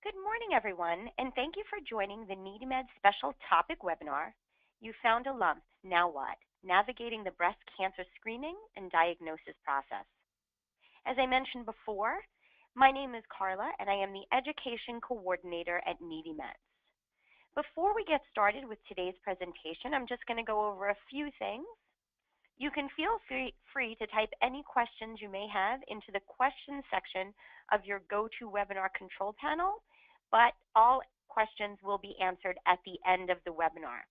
Good morning, everyone, and thank you for joining the NeedyMeds special topic webinar, You Found a Lump, Now What? Navigating the Breast Cancer Screening and Diagnosis Process. As I mentioned before, my name is Carla, and I am the Education Coordinator at NeedyMeds. Before we get started with today's presentation, I'm just going to go over a few things. You can feel free to type any questions you may have into the questions section of your GoToWebinar control panel, but all questions will be answered at the end of the webinar.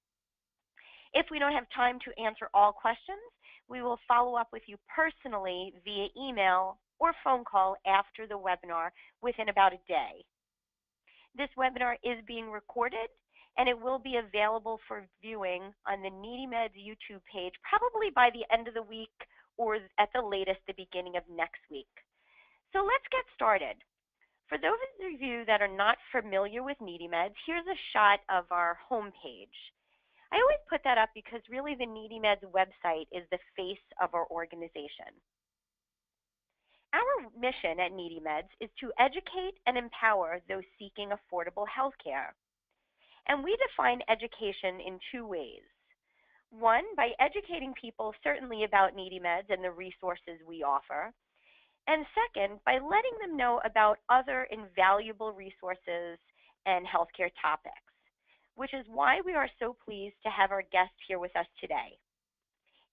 If we don't have time to answer all questions, we will follow up with you personally via email or phone call after the webinar within about a day. This webinar is being recorded, and it will be available for viewing on the NeedyMeds YouTube page probably by the end of the week or at the latest the beginning of next week. So let's get started. For those of you that are not familiar with NeedyMeds, here's a shot of our homepage. I always put that up because really the NeedyMeds website is the face of our organization. Our mission at NeedyMeds is to educate and empower those seeking affordable health care. And we define education in two ways. One, by educating people certainly about NeedyMeds and the resources we offer. And second, by letting them know about other invaluable resources and healthcare topics, which is why we are so pleased to have our guest here with us today.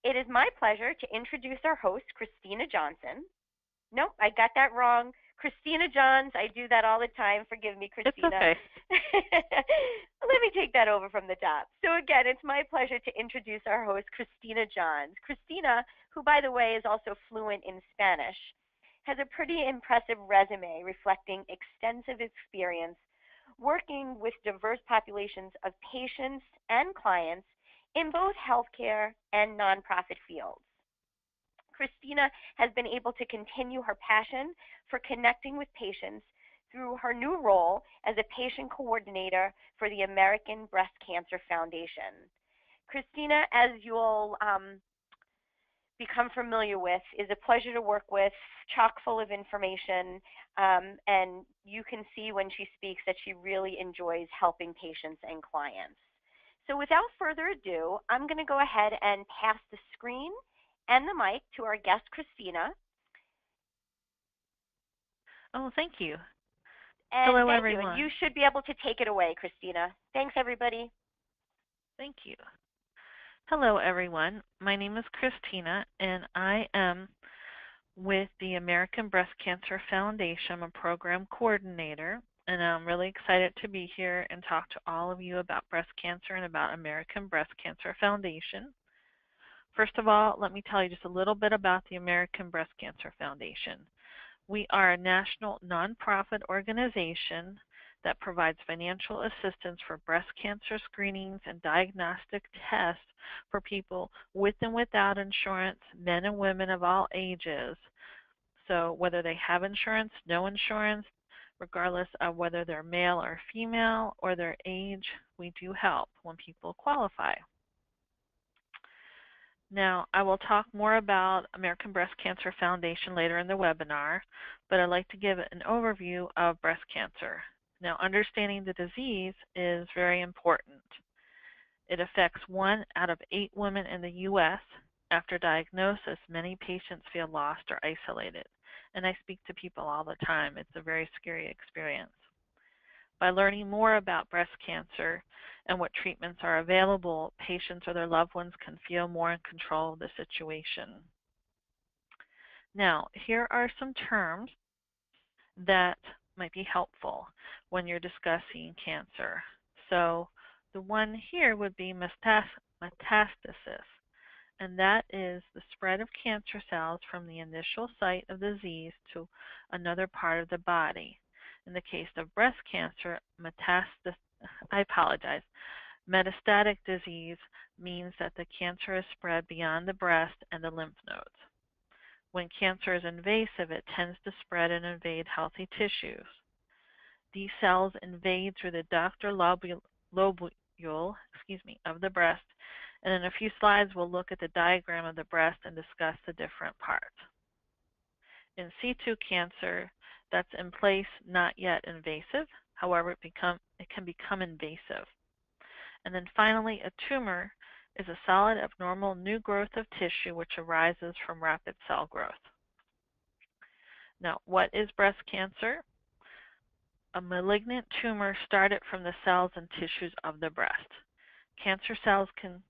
It is my pleasure to introduce our host, Christina Johnson. Nope, I got that wrong. Christina Johns, I do that all the time. Forgive me, Christina. It's okay. Let me take that over from the top. So again, it's my pleasure to introduce our host, Christina Johns. Christina, who by the way is also fluent in Spanish, has a pretty impressive resume reflecting extensive experience working with diverse populations of patients and clients in both healthcare and nonprofit fields. Christina has been able to continue her passion for connecting with patients through her new role as a patient coordinator for the American Breast Cancer Foundation. Christina, as you'll become familiar with, is a pleasure to work with, chock full of information, and you can see when she speaks that she really enjoys helping patients and clients. So without further ado, I'm going to go ahead and pass the screen and the mic to our guest, Christina. Oh, thank you. And Hello, thank everyone. you. You should be able to take it away, Christina. Thanks, everybody. Thank you. Hello, everyone. My name is Christina, and I am with the American Breast Cancer Foundation. I'm a program coordinator, and I'm really excited to be here and talk to all of you about breast cancer and about American Breast Cancer Foundation. First of all, let me tell you just a little bit about the American Breast Cancer Foundation. We are a national nonprofit organization that provides financial assistance for breast cancer screenings and diagnostic tests for people with and without insurance, men and women of all ages. So whether they have insurance, no insurance, regardless of whether they're male or female or their age, we do help when people qualify. Now, I will talk more about American Breast Cancer Foundation later in the webinar, but I'd like to give an overview of breast cancer. Now, understanding the disease is very important. It affects 1 out of 8 women in the U.S. After diagnosis, many patients feel lost or isolated, and I speak to people all the time. It's a very scary experience. By learning more about breast cancer and what treatments are available, patients or their loved ones can feel more in control of the situation. Now, here are some terms that might be helpful when you're discussing cancer. So the one here would be metastasis, and that is the spread of cancer cells from the initial site of disease to another part of the body. In the case of breast cancer, metastatic disease means that the cancer is spread beyond the breast and the lymph nodes. When cancer is invasive, it tends to spread and invade healthy tissues. These cells invade through the ductal lobule of the breast, and in a few slides we'll look at the diagram of the breast and discuss the different parts. In situ cancer that's in place, not yet invasive. However, it can become invasive. And then finally, a tumor is a solid, abnormal new growth of tissue which arises from rapid cell growth. Now, what is breast cancer? A malignant tumor started from the cells and tissues of the breast. Cancer cells can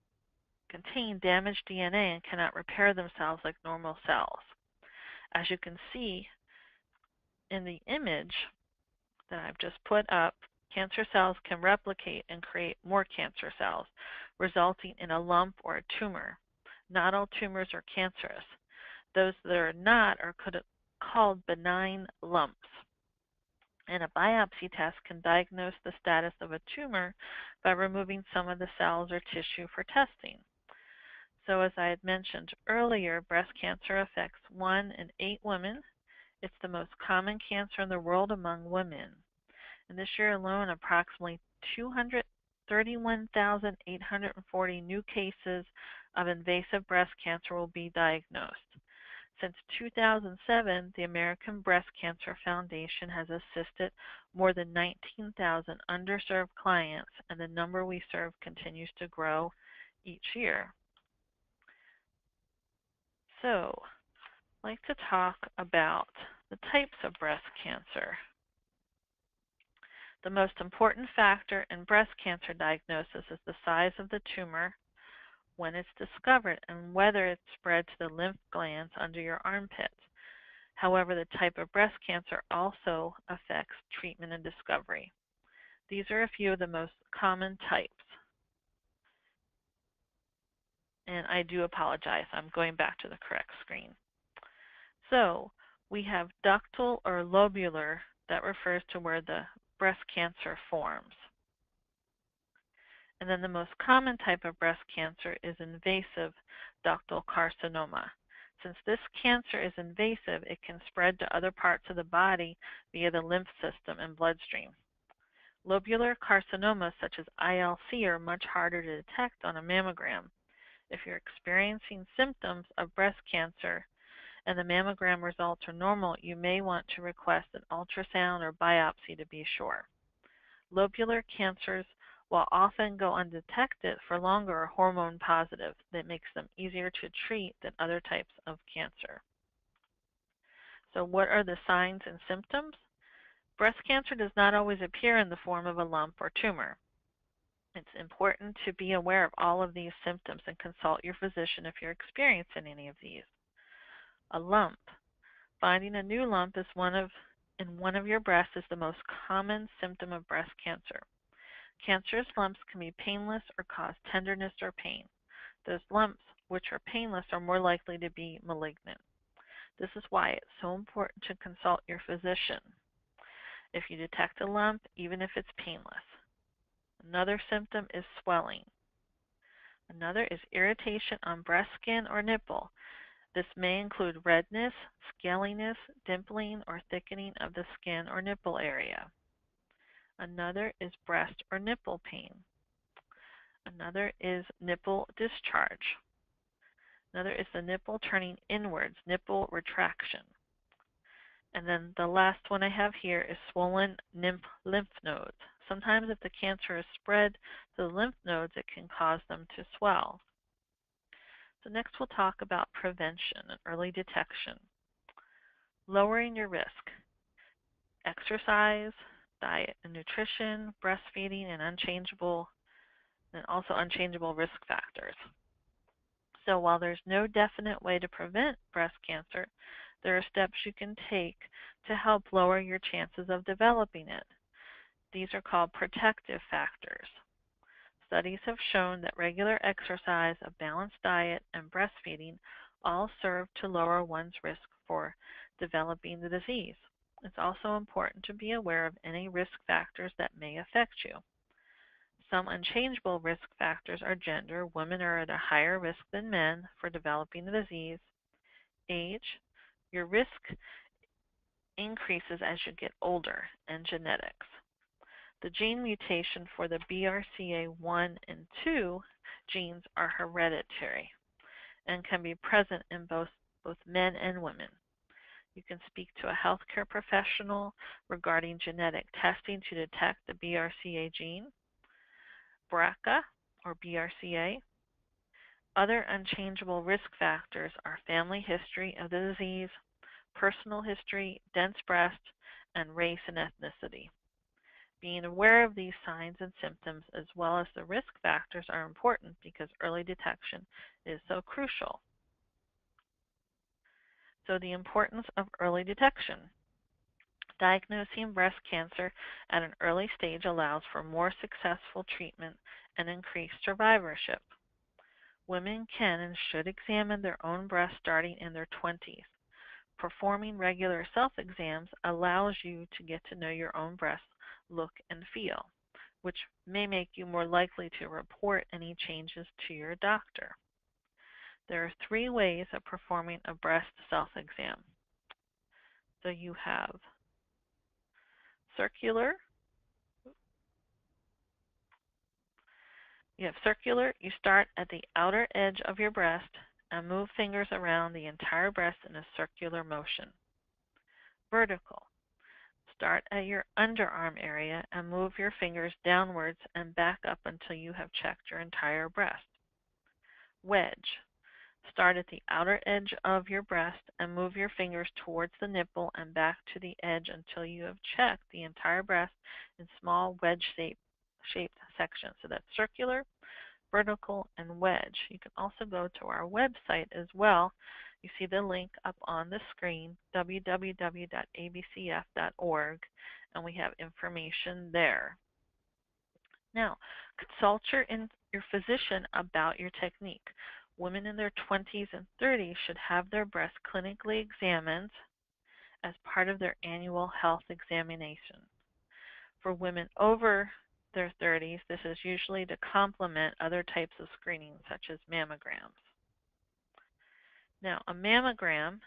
contain damaged DNA and cannot repair themselves like normal cells. As you can see in the image that I've just put up, cancer cells can replicate and create more cancer cells, resulting in a lump or a tumor. Not all tumors are cancerous. Those that are not are called benign lumps. And a biopsy test can diagnose the status of a tumor by removing some of the cells or tissue for testing. So as I had mentioned earlier, breast cancer affects 1 in 8 women. It's the most common cancer in the world among women. And this year alone, approximately 231,840 new cases of invasive breast cancer will be diagnosed. Since 2007, the American Breast Cancer Foundation has assisted more than 19,000 underserved clients, and the number we serve continues to grow each year. So, I'd like to talk about the types of breast cancer. The most important factor in breast cancer diagnosis is the size of the tumor when it's discovered and whether it spread to the lymph glands under your armpits. However, the type of breast cancer also affects treatment and discovery. These are a few of the most common types. And I do apologize, I'm going back to the correct screen. So, we have ductal or lobular, that refers to where the breast cancer forms. And then the most common type of breast cancer is invasive ductal carcinoma. Since this cancer is invasive, it can spread to other parts of the body via the lymph system and bloodstream. Lobular carcinomas such as ILC are much harder to detect on a mammogram. If you're experiencing symptoms of breast cancer and the mammogram results are normal, you may want to request an ultrasound or biopsy to be sure. Lobular cancers, while often go undetected for longer, are hormone positive. That makes them easier to treat than other types of cancer. So what are the signs and symptoms? Breast cancer does not always appear in the form of a lump or tumor. It's important to be aware of all of these symptoms and consult your physician if you're experiencing any of these. A lump. Finding a new lump in one of your breasts is the most common symptom of breast cancer. Cancerous lumps can be painless or cause tenderness or pain. Those lumps which are painless are more likely to be malignant. This is why it's so important to consult your physician if you detect a lump, even if it's painless. Another symptom is swelling. Another is irritation on breast skin or nipple. This may include redness, scaliness, dimpling, or thickening of the skin or nipple area. Another is breast or nipple pain. Another is nipple discharge. Another is the nipple turning inwards, nipple retraction. And then the last one I have here is swollen lymph nodes. Sometimes if the cancer is spread to the lymph nodes, it can cause them to swell. So next we'll talk about prevention and early detection. Lowering your risk. Exercise, diet and nutrition, breastfeeding, and also unchangeable risk factors. So while there's no definite way to prevent breast cancer, there are steps you can take to help lower your chances of developing it. These are called protective factors. Studies have shown that regular exercise, a balanced diet, and breastfeeding all serve to lower one's risk for developing the disease. It's also important to be aware of any risk factors that may affect you. Some unchangeable risk factors are gender. Women are at a higher risk than men for developing the disease. Age. Your risk increases as you get older, and genetics. The gene mutation for the BRCA1 and 2 genes are hereditary and can be present in both men and women. You can speak to a healthcare professional regarding genetic testing to detect the BRCA gene, BRCA or BRCA. Other unchangeable risk factors are family history of the disease, personal history, dense breast, and race and ethnicity. Being aware of these signs and symptoms as well as the risk factors are important because early detection is so crucial. So the importance of early detection. Diagnosing breast cancer at an early stage allows for more successful treatment and increased survivorship. Women can and should examine their own breasts starting in their 20s. Performing regular self-exams allows you to get to know your own breasts, look, and feel, which may make you more likely to report any changes to your doctor. There are 3 ways of performing a breast self-exam. So you have circular. You start at the outer edge of your breast and move fingers around the entire breast in a circular motion. Vertical. Start at your underarm area and move your fingers downwards and back up until you have checked your entire breast. Wedge. Start at the outer edge of your breast and move your fingers towards the nipple and back to the edge until you have checked the entire breast in small wedge-shaped sections. So that's circular, vertical, and wedge. You can also go to our website as well. You see the link up on the screen, www.abcf.org, and we have information there. Now, consult your physician about your technique. Women in their 20s and 30s should have their breasts clinically examined as part of their annual health examination. For women over their 30s, this is usually to complement other types of screening, such as mammograms. Now, a mammogram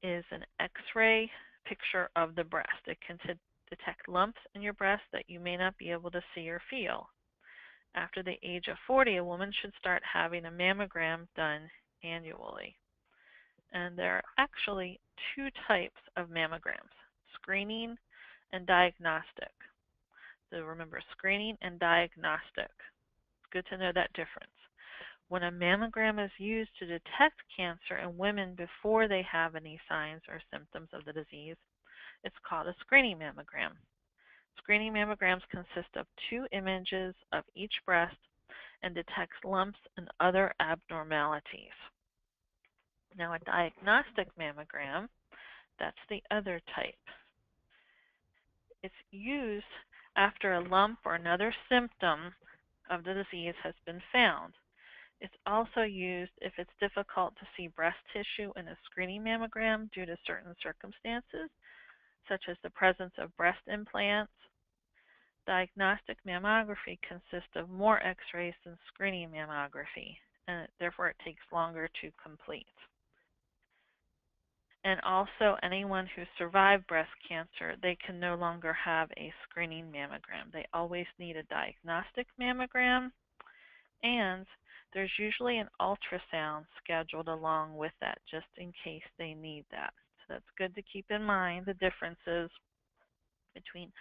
is an X-ray picture of the breast. It can detect lumps in your breast that you may not be able to see or feel. After the age of 40, a woman should start having a mammogram done annually. And there are actually 2 types of mammograms, screening and diagnostic. So remember, screening and diagnostic. It's good to know that difference. When a mammogram is used to detect cancer in women before they have any signs or symptoms of the disease, it's called a screening mammogram. Screening mammograms consist of 2 images of each breast and detects lumps and other abnormalities. Now, a diagnostic mammogram, that's the other type. It's used after a lump or another symptom of the disease has been found. It's also used if it's difficult to see breast tissue in a screening mammogram due to certain circumstances, such as the presence of breast implants. Diagnostic mammography consists of more x-rays than screening mammography, and therefore it takes longer to complete. And also, anyone who survived breast cancer, they can no longer have a screening mammogram. They always need a diagnostic mammogram, and there's usually an ultrasound scheduled along with that just in case they need that. So that's good to keep in mind, the differences between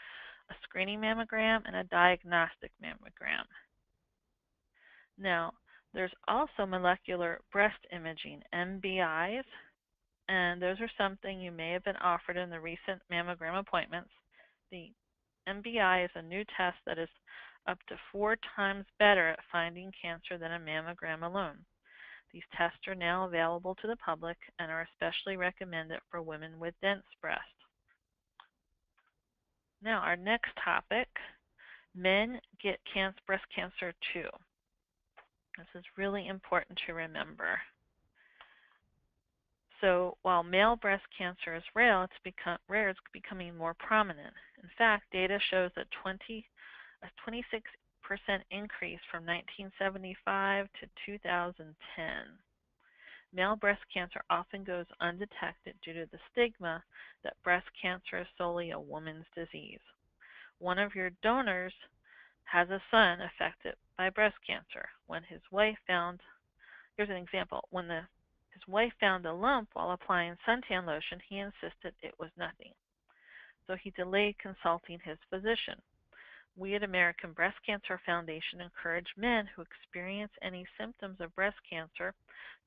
a screening mammogram and a diagnostic mammogram. Now, there's also molecular breast imaging, MBIs, and those are something you may have been offered in the recent mammogram appointments. The MBI is a new test that is up to 4 times better at finding cancer than a mammogram alone. These tests are now available to the public and are especially recommended for women with dense breast. Now, our next topic, men get breast cancer too. This is really important to remember. So while male breast cancer is rare, it's becoming more prominent. In fact, data shows a 26% increase from 1975 to 2010. Male breast cancer often goes undetected due to the stigma that breast cancer is solely a woman's disease. One of your donors has a son affected by breast cancer. When his wife found, here's an example, when his his wife found a lump while applying suntan lotion, he insisted it was nothing. So he delayed consulting his physician. We at American Breast Cancer Foundation encourage men who experience any symptoms of breast cancer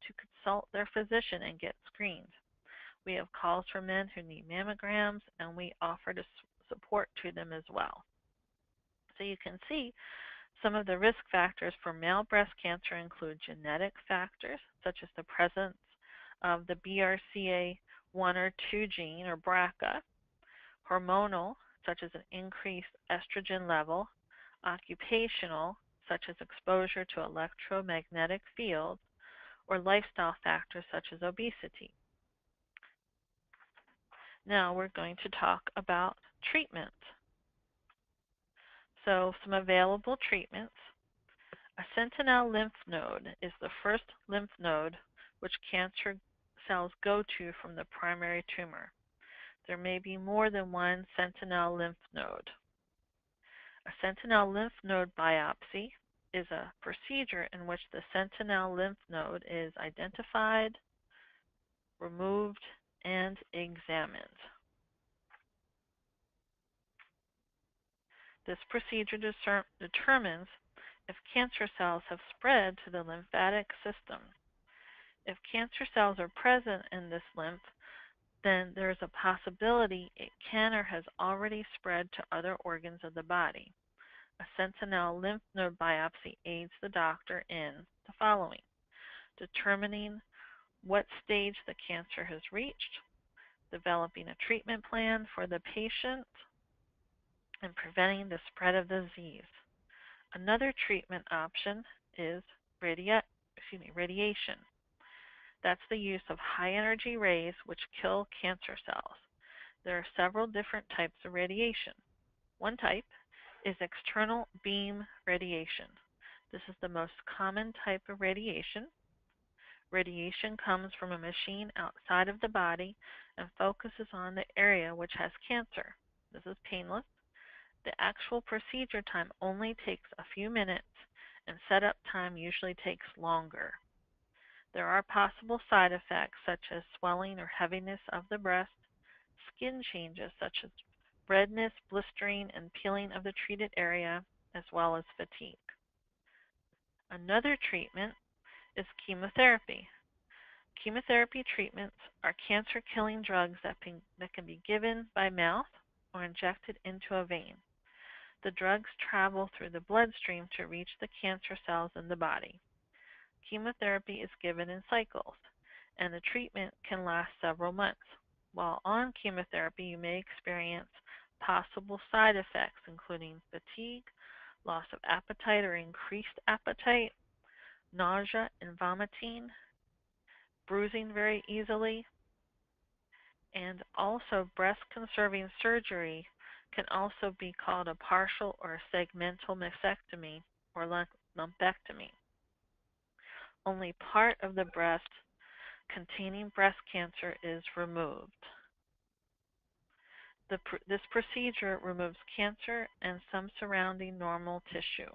to consult their physician and get screened. We have calls for men who need mammograms, and we offer to support to them as well. So you can see some of the risk factors for male breast cancer include genetic factors, such as the presence of the BRCA1 or 2 gene or BRCA, hormonal, such as an increased estrogen level, occupational, such as exposure to electromagnetic fields, or lifestyle factors such as obesity. Now we're going to talk about treatment. So some available treatments. A sentinel lymph node is the first lymph node which cancer cells go to from the primary tumor. There may be more than one sentinel lymph node. A sentinel lymph node biopsy is a procedure in which the sentinel lymph node is identified, removed, and examined. This procedure determines if cancer cells have spread to the lymphatic system. If cancer cells are present in this lymph, then there is a possibility it can or has already spread to other organs of the body. A sentinel lymph node biopsy aids the doctor in the following: determining what stage the cancer has reached, developing a treatment plan for the patient, and preventing the spread of the disease. Another treatment option is radiation. That's the use of high-energy rays which kill cancer cells. There are several different types of radiation. One type is external beam radiation. This is the most common type of radiation. Radiation comes from a machine outside of the body and focuses on the area which has cancer. This is painless. The actual procedure time only takes a few minutes, and setup time usually takes longer. There are possible side effects such as swelling or heaviness of the breast, skin changes such as redness, blistering, and peeling of the treated area, as well as fatigue. Another treatment is chemotherapy. Chemotherapy treatments are cancer-killing drugs that can be given by mouth or injected into a vein. The drugs travel through the bloodstream to reach the cancer cells in the body. Chemotherapy is given in cycles, and the treatment can last several months. While on chemotherapy, you may experience possible side effects, including fatigue, loss of appetite or increased appetite, nausea and vomiting, bruising very easily, and also breast-conserving surgery can also be called a partial or segmental mastectomy or lumpectomy. Only part of the breast containing breast cancer is removed. This procedure removes cancer and some surrounding normal tissue.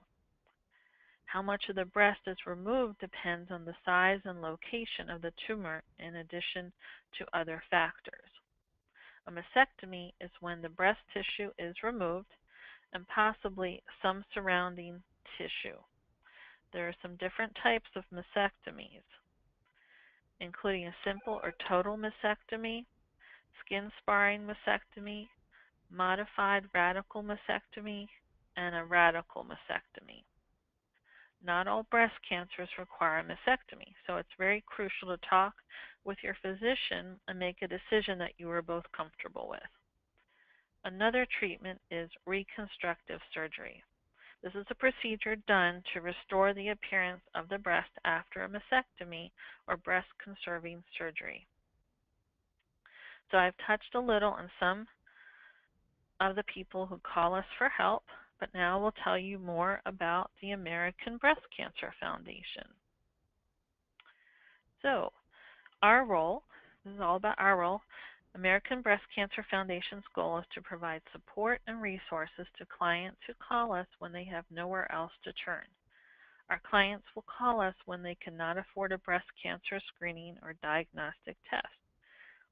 How much of the breast is removed depends on the size and location of the tumor in addition to other factors. A mastectomy is when the breast tissue is removed and possibly some surrounding tissue. There are some different types of mastectomies, including a simple or total mastectomy, skin sparring mastectomy, modified radical mastectomy, and a radical mastectomy. Not all breast cancers require a mastectomy, so it's very crucial to talk with your physician and make a decision that you are both comfortable with. Another treatment is reconstructive surgery. This is a procedure done to restore the appearance of the breast after a mastectomy or breast-conserving surgery. So I've touched a little on some of the people who call us for help, but now we'll tell you more about the American Breast Cancer Foundation. So, our role, this is all about our role. American Breast Cancer Foundation's goal is to provide support and resources to clients who call us when they have nowhere else to turn. Our clients will call us when they cannot afford a breast cancer screening or diagnostic test.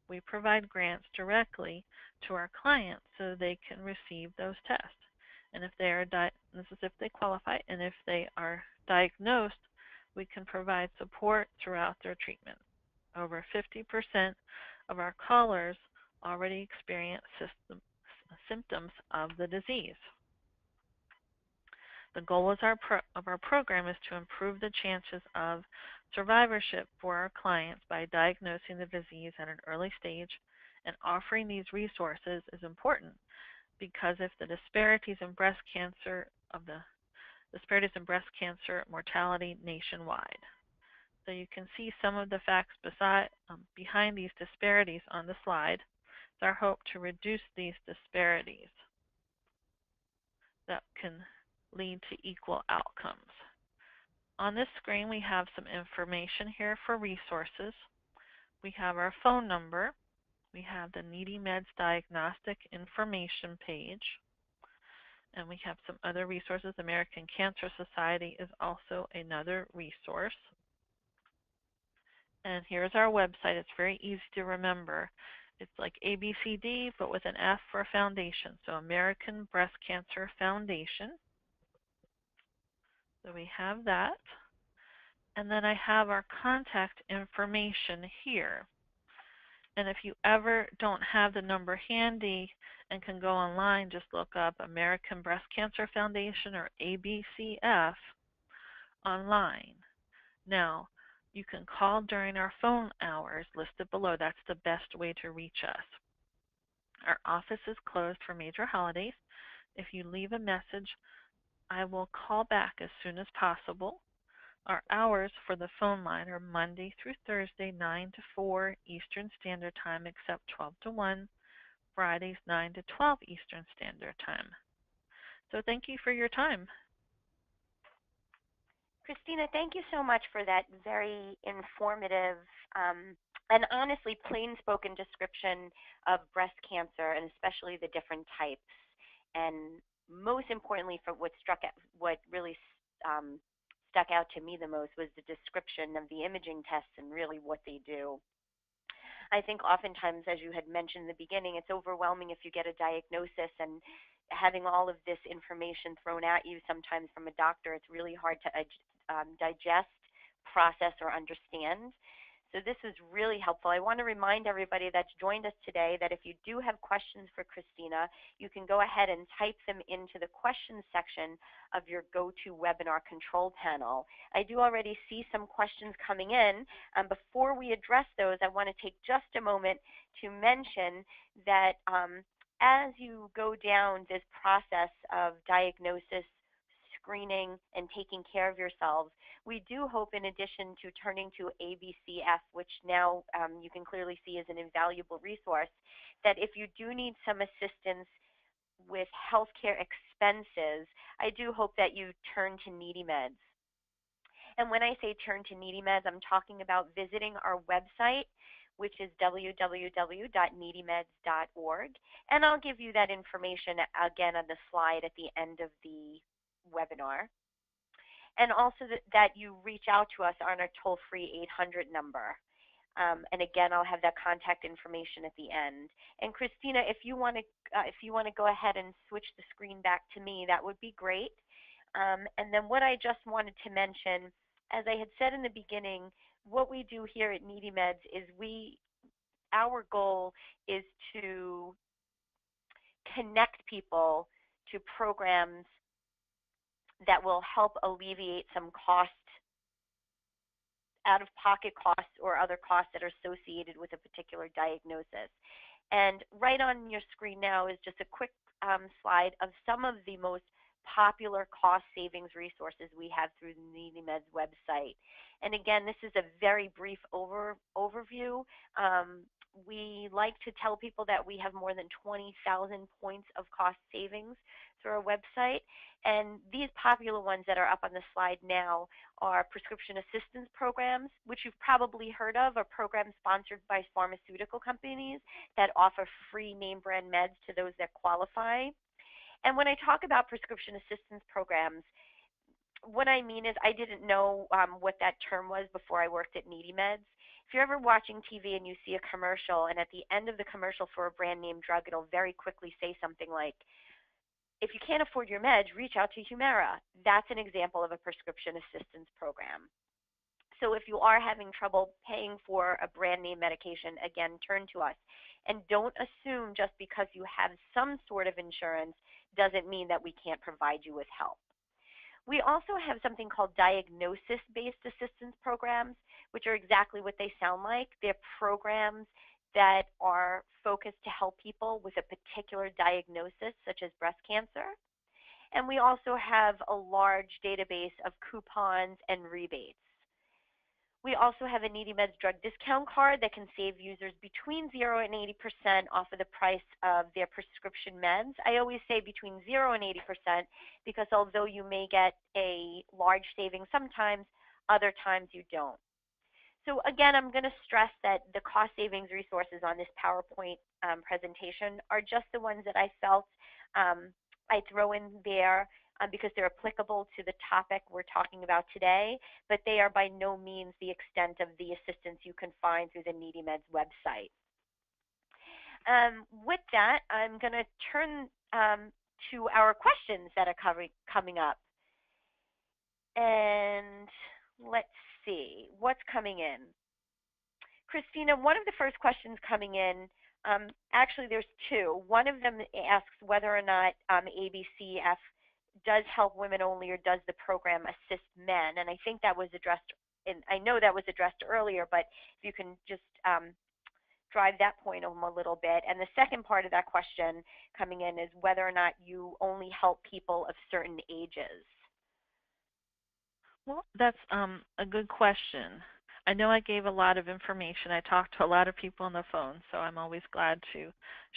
We provide grants directly to our clients so they can receive those tests. And if they are this is if they qualify, and if they are diagnosed, we can provide support throughout their treatment. Over 50% of our callers already experience symptoms of the disease. The goal of our program is to improve the chances of survivorship for our clients by diagnosing the disease at an early stage, and offering these resources is important because if the disparities in breast cancer mortality nationwide. So you can see some of the facts behind these disparities on the slide. It's our hope to reduce these disparities that can lead to equal outcomes. On this screen, we have some information here for resources. We have our phone number. We have the NeedyMeds Diagnostic Information page. And we have some other resources. American Cancer Society is also another resource. And here's our website. It's very easy to remember. It's like ABCD, but with an F for foundation. So American Breast Cancer Foundation. So we have that. And then I have our contact information here. And if you ever don't have the number handy and can go online, just look up American Breast Cancer Foundation or ABCF online. Now, you can call during our phone hours listed below. That's the best way to reach us. Our office is closed for major holidays. If you leave a message, I will call back as soon as possible. Our hours for the phone line are Monday through Thursday, 9 to 4 Eastern Standard Time, except 12 to 1, Fridays, 9 to 12 Eastern Standard Time. So thank you for your time. Christina, thank you so much for that very informative and honestly plain-spoken description of breast cancer, and especially the different types. And most importantly, for what really stuck out to me the most was the description of the imaging tests and really what they do. I think oftentimes, as you had mentioned in the beginning, it's overwhelming if you get a diagnosis, and having all of this information thrown at you sometimes from a doctor, it's really hard to digest, process, or understand. So this is really helpful. I want to remind everybody that's joined us today that if you do have questions for Christina, you can go ahead and type them into the questions section of your GoToWebinar control panel. I do already see some questions coming in. Before we address those, I want to take just a moment to mention that as you go down this process of diagnosis, screening, and taking care of yourselves, we do hope, in addition to turning to ABCF, which now you can clearly see is an invaluable resource, that if you do need some assistance with healthcare expenses, I do hope that you turn to NeedyMeds. And when I say turn to NeedyMeds, I'm talking about visiting our website, which is www.needymeds.org. And I'll give you that information again on the slide at the end of the webinar. And also that you reach out to us on our toll-free 800 number. And again, I'll have that contact information at the end. And Christina, if you want to go ahead and switch the screen back to me, that would be great. And then what I just wanted to mention, as I had said in the beginning, what we do here at NeedyMeds is our goal is to connect people to programs that will help alleviate some out-of-pocket costs or other costs that are associated with a particular diagnosis. And right on your screen now is just a quick slide of some of the most popular cost savings resources we have through the NeedyMeds website. And again, this is a very brief overview. We like to tell people that we have more than 20,000 points of cost savings through our website. And these popular ones that are up on the slide now are prescription assistance programs, which you've probably heard of, are programs sponsored by pharmaceutical companies that offer free name brand meds to those that qualify. And when I talk about prescription assistance programs, what I mean is I didn't know what that term was before I worked at NeedyMeds. If you're ever watching TV and you see a commercial, and at the end of the commercial for a brand name drug, it'll very quickly say something like, if you can't afford your meds, reach out to Humira. That's an example of a prescription assistance program. So if you are having trouble paying for a brand name medication, again, turn to us. And don't assume just because you have some sort of insurance doesn't mean that we can't provide you with help. We also have something called diagnosis-based assistance programs, which are exactly what they sound like. They're programs that are focused to help people with a particular diagnosis, such as breast cancer. And we also have a large database of coupons and rebates. We also have a NeedyMeds drug discount card that can save users between 0 and 80% off of the price of their prescription meds. I always say between 0 and 80% because although you may get a large savings sometimes, other times you don't. So again, I'm going to stress that the cost savings resources on this PowerPoint presentation are just the ones that I felt I throw in there because they're applicable to the topic we're talking about today, but they are by no means the extent of the assistance you can find through the NeedyMeds website. With that, I'm going to turn to our questions that are coming up. And let's see what's coming in. Christina, one of the first questions coming in, actually there's two. One of them asks whether or not ABCF does help women only or does the program assist men? And I think that was addressed, and I know that was addressed earlier, but if you can just drive that point home a little bit. And the second part of that question coming in is whether or not you only help people of certain ages. Well, that's a good question. I know I gave a lot of information. I talked to a lot of people on the phone, so I'm always glad to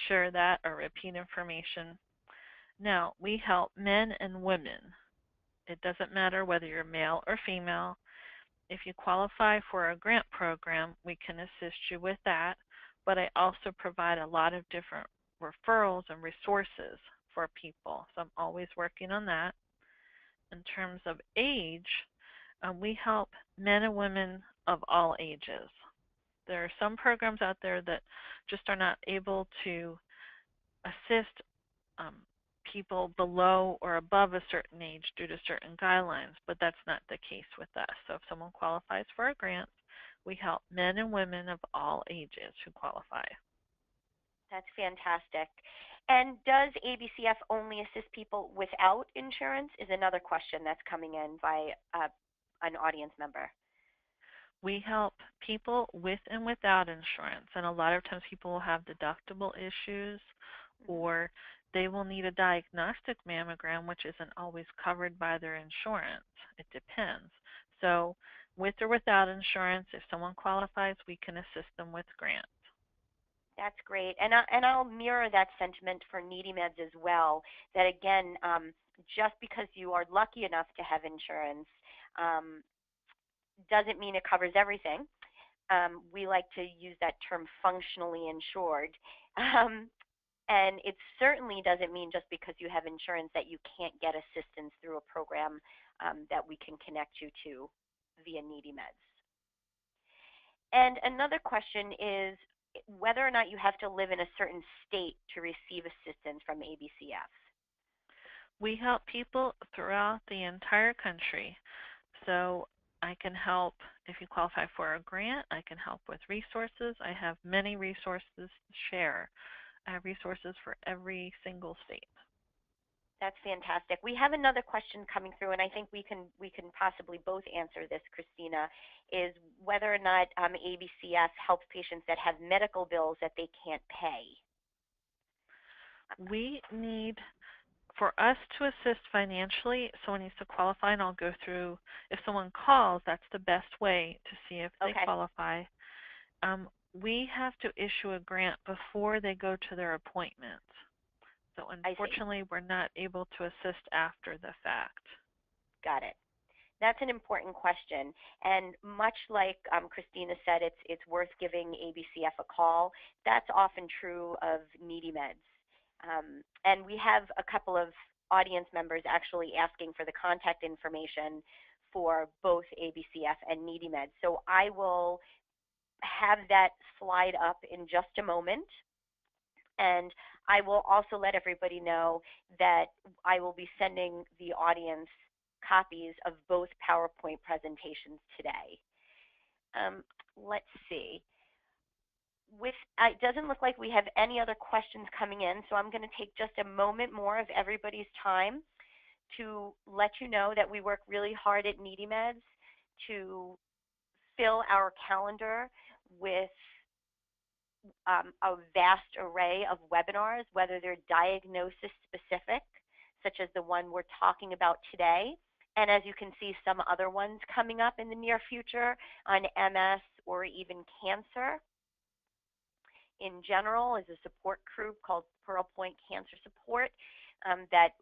share that or repeat information. Now, we help men and women. It doesn't matter whether you're male or female. If you qualify for a grant program, we can assist you with that, but I also provide a lot of different referrals and resources for people, so I'm always working on that. In terms of age, we help men and women of all ages. There are some programs out there that just are not able to assist people below or above a certain age due to certain guidelines, but that's not the case with us. So if someone qualifies for a grant, we help men and women of all ages who qualify. That's fantastic. And does ABCF only assist people without insurance is another question that's coming in by an audience member. We help people with and without insurance, and a lot of times people will have deductible issues or they will need a diagnostic mammogram, which isn't always covered by their insurance. It depends. So with or without insurance, if someone qualifies, we can assist them with grants. That's great. And I'll mirror that sentiment for NeedyMeds as well, that again, just because you are lucky enough to have insurance doesn't mean it covers everything. We like to use that term functionally insured. And it certainly doesn't mean just because you have insurance that you can't get assistance through a program that we can connect you to via NeedyMeds. And another question is whether or not you have to live in a certain state to receive assistance from ABCF. We help people throughout the entire country. So I can help if you qualify for a grant. I can help with resources. I have many resources to share. I have resources for every single state. That's fantastic. We have another question coming through, and I think we can possibly both answer this, Christina, is whether or not ABCF helps patients that have medical bills that they can't pay. We need, for us to assist financially, someone needs to qualify, and I'll go through, if someone calls, that's the best way to see if they qualify. We have to issue a grant before they go to their appointment. So unfortunately, we're not able to assist after the fact. Got it. That's an important question. And much like Christina said, it's worth giving ABCF a call. That's often true of NeedyMeds. And we have a couple of audience members actually asking for the contact information for both ABCF and NeedyMeds. So I will have that slide up in just a moment. And I will also let everybody know that I will be sending the audience copies of both PowerPoint presentations today. Let's see. It doesn't look like we have any other questions coming in, so I'm going to take just a moment more of everybody's time to let you know that we work really hard at NeedyMeds to fill our calendar with a vast array of webinars, whether they're diagnosis specific, such as the one we're talking about today, and as you can see, some other ones coming up in the near future on MS or even cancer. In general, is a support group called Pearl Point Cancer Support that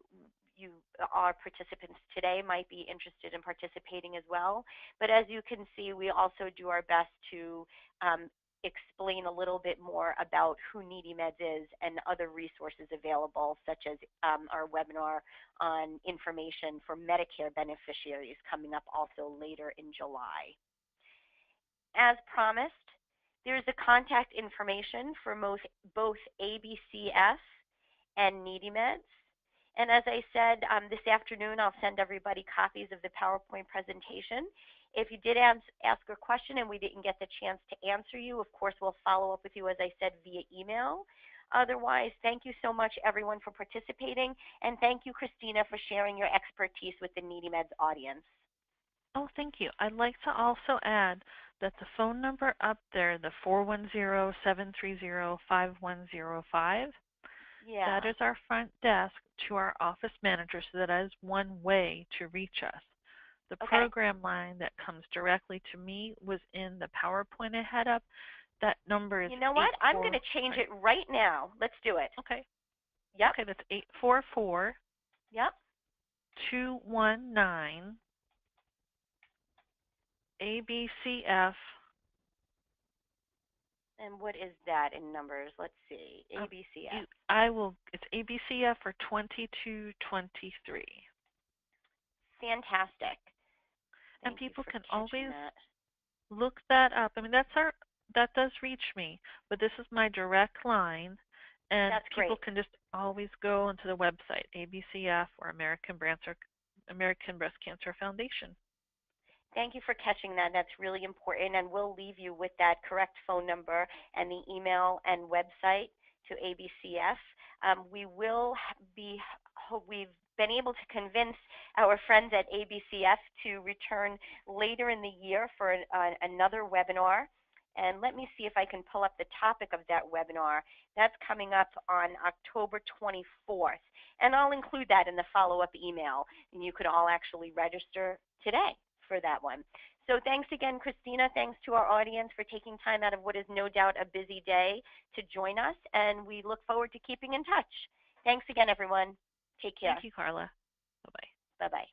our participants today might be interested in participating as well. But as you can see, we also do our best to explain a little bit more about who NeedyMeds is and other resources available, such as our webinar on information for Medicare beneficiaries coming up also later in July. As promised, there's the contact information for both ABCF and NeedyMeds. And as I said, this afternoon I'll send everybody copies of the PowerPoint presentation. If you did ask a question and we didn't get the chance to answer you, of course we'll follow up with you, as I said, via email. Otherwise, thank you so much, everyone, for participating, and thank you, Christina, for sharing your expertise with the NeedyMeds audience. Oh, thank you. I'd like to also add that the phone number up there, the 410-730-5105, that is our front desk to our office manager, so that is one way to reach us. The program line that comes directly to me was in the PowerPoint I had up. That number is You know what? I'm going to change it right now. Let's do it. Okay. Yep. Okay, that's 844. Yep. 219 ABCF. And what is that in numbers? Let's see. ABCF. It's ABCF for 2223. Fantastic. And people can always look that up. I mean, that does reach me, but this is my direct line, and people can just always go into the website, ABCF or American Breast Cancer Foundation. Thank you for catching that. That's really important, and we'll leave you with that correct phone number and the email and website to ABCF. We've been able to convince our friends at ABCF to return later in the year for another webinar. And let me see if I can pull up the topic of that webinar. That's coming up on October 24th. And I'll include that in the follow-up email. And you could all actually register today for that one. So thanks again, Christina. Thanks to our audience for taking time out of what is no doubt a busy day to join us. And we look forward to keeping in touch. Thanks again, everyone. Take care. Thank you, Carla. Bye-bye. Bye-bye.